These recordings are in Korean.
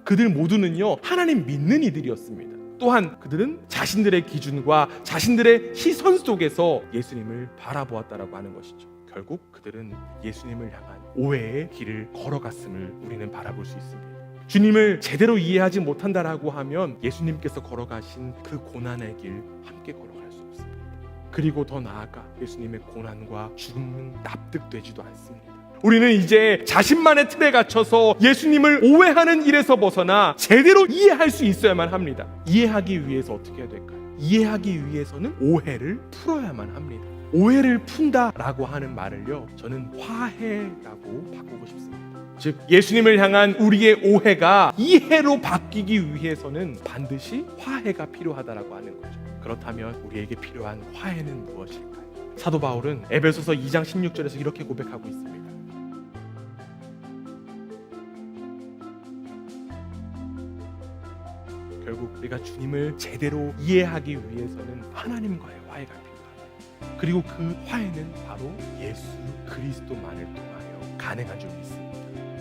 그들 모두는요 하나님 믿는 이들이었습니다. 또한 그들은 자신들의 기준과 자신들의 시선 속에서 예수님을 바라보았다라고 하는 것이죠. 결국 그들은 예수님을 향한 오해의 길을 걸어갔음을 우리는 바라볼 수 있습니다. 주님을 제대로 이해하지 못한다라고 하면 예수님께서 걸어가신 그 고난의 길 함께 걸어갈 수 없습니다. 그리고 더 나아가 예수님의 고난과 죽음은 납득되지도 않습니다. 우리는 이제 자신만의 틀에 갇혀서 예수님을 오해하는 일에서 벗어나 제대로 이해할 수 있어야만 합니다. 이해하기 위해서 어떻게 해야 될까요? 이해하기 위해서는 오해를 풀어야만 합니다. 오해를 푼다라고 하는 말을요, 저는 화해라고 바꾸고 싶습니다. 즉 예수님을 향한 우리의 오해가 이해로 바뀌기 위해서는 반드시 화해가 필요하다라고 하는 거죠. 그렇다면 우리에게 필요한 화해는 무엇일까요? 사도 바울은 에베소서 2장 16절에서 이렇게 고백하고 있습니다. 결국 우리가 주님을 제대로 이해하기 위해서는 하나님과의 화해가 필요합니다. 그리고 그 화해는 바로 예수 그리스도만을 통하여 가능한 줄 믿습니다.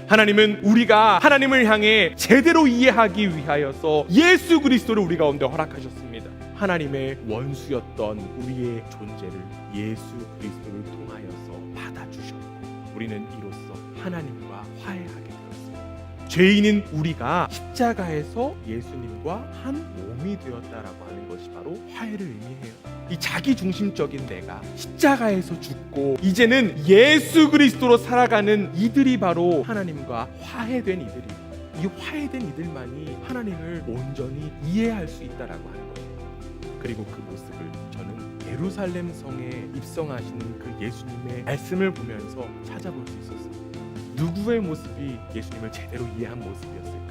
하나님은 우리가 하나님을 향해 제대로 이해하기 위하여서 예수 그리스도를 우리 가운데 허락하셨습니다. 하나님의 원수였던 우리의 존재를 예수 그리스도를 통하여서 받아주셨고 우리는 이로써 하나님과 화해하게 되었습니다. 죄인인 우리가 십자가에서 예수님과 한 몸이 되었다라고 하는 것이 바로 화해를 의미해요. 이 자기중심적인 내가 십자가에서 죽고 이제는 예수 그리스도로 살아가는 이들이 바로 하나님과 화해된 이들이에요. 이 화해된 이들만이 하나님을 온전히 이해할 수 있다라고 하는 거예요. 그리고 그 모습을 저는 예루살렘 성에 입성하시는 그 예수님의 말씀을 보면서 찾아볼 수 있었어요. 누구의 모습이 예수님을 제대로 이해한 모습이었을까요?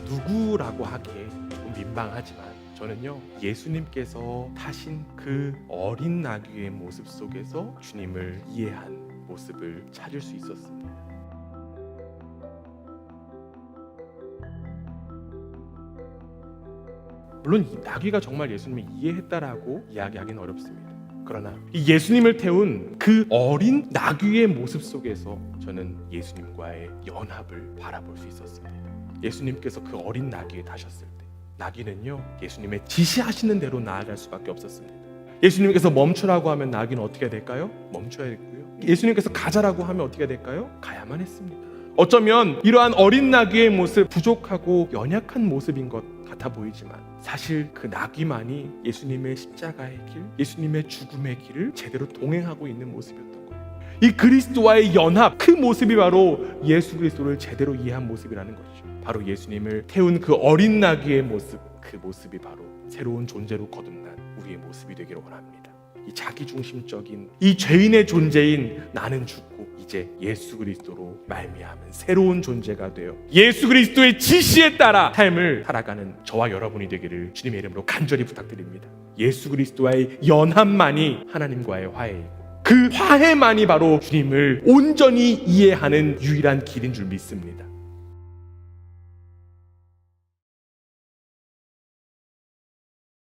누구라고 하기에 좀 민망하지만 저는요 예수님께서 타신 그 어린 나귀의 모습 속에서 주님을 이해한 모습을 찾을 수 있었습니다. 물론 이 나귀가 정말 예수님을 이해했다라고 이야기하기는 어렵습니다. 그러나 이 예수님을 태운 그 어린 나귀의 모습 속에서 저는 예수님과의 연합을 바라볼 수 있었습니다. 예수님께서 그 어린 나귀에 타셨을 때 나귀는요 예수님의 지시하시는 대로 나아갈 수밖에 없었습니다. 예수님께서 멈추라고 하면 나귀는 어떻게 될까요? 멈춰야 했고요. 예수님께서 가자라고 하면 어떻게 될까요? 가야만 했습니다. 어쩌면 이러한 어린 나귀의 모습 부족하고 연약한 모습인 것 같아 보이지만 사실 그 나귀만이 예수님의 십자가의 길, 예수님의 죽음의 길을 제대로 동행하고 있는 모습이었던 거예요. 이 그리스도와의 연합, 그 모습이 바로 예수 그리스도를 제대로 이해한 모습이라는 것이죠. 바로 예수님을 태운 그 어린 나귀의 모습, 그 모습이 바로 새로운 존재로 거듭난 우리의 모습이 되기를 원합니다. 이 자기중심적인 이 죄인의 존재인 나는 죽고 이제 예수 그리스도로 말미암은 새로운 존재가 되어 예수 그리스도의 지시에 따라 삶을 살아가는 저와 여러분이 되기를 주님의 이름으로 간절히 부탁드립니다. 예수 그리스도와의 연합만이 하나님과의 화해이고 그 화해만이 바로 주님을 온전히 이해하는 유일한 길인 줄 믿습니다.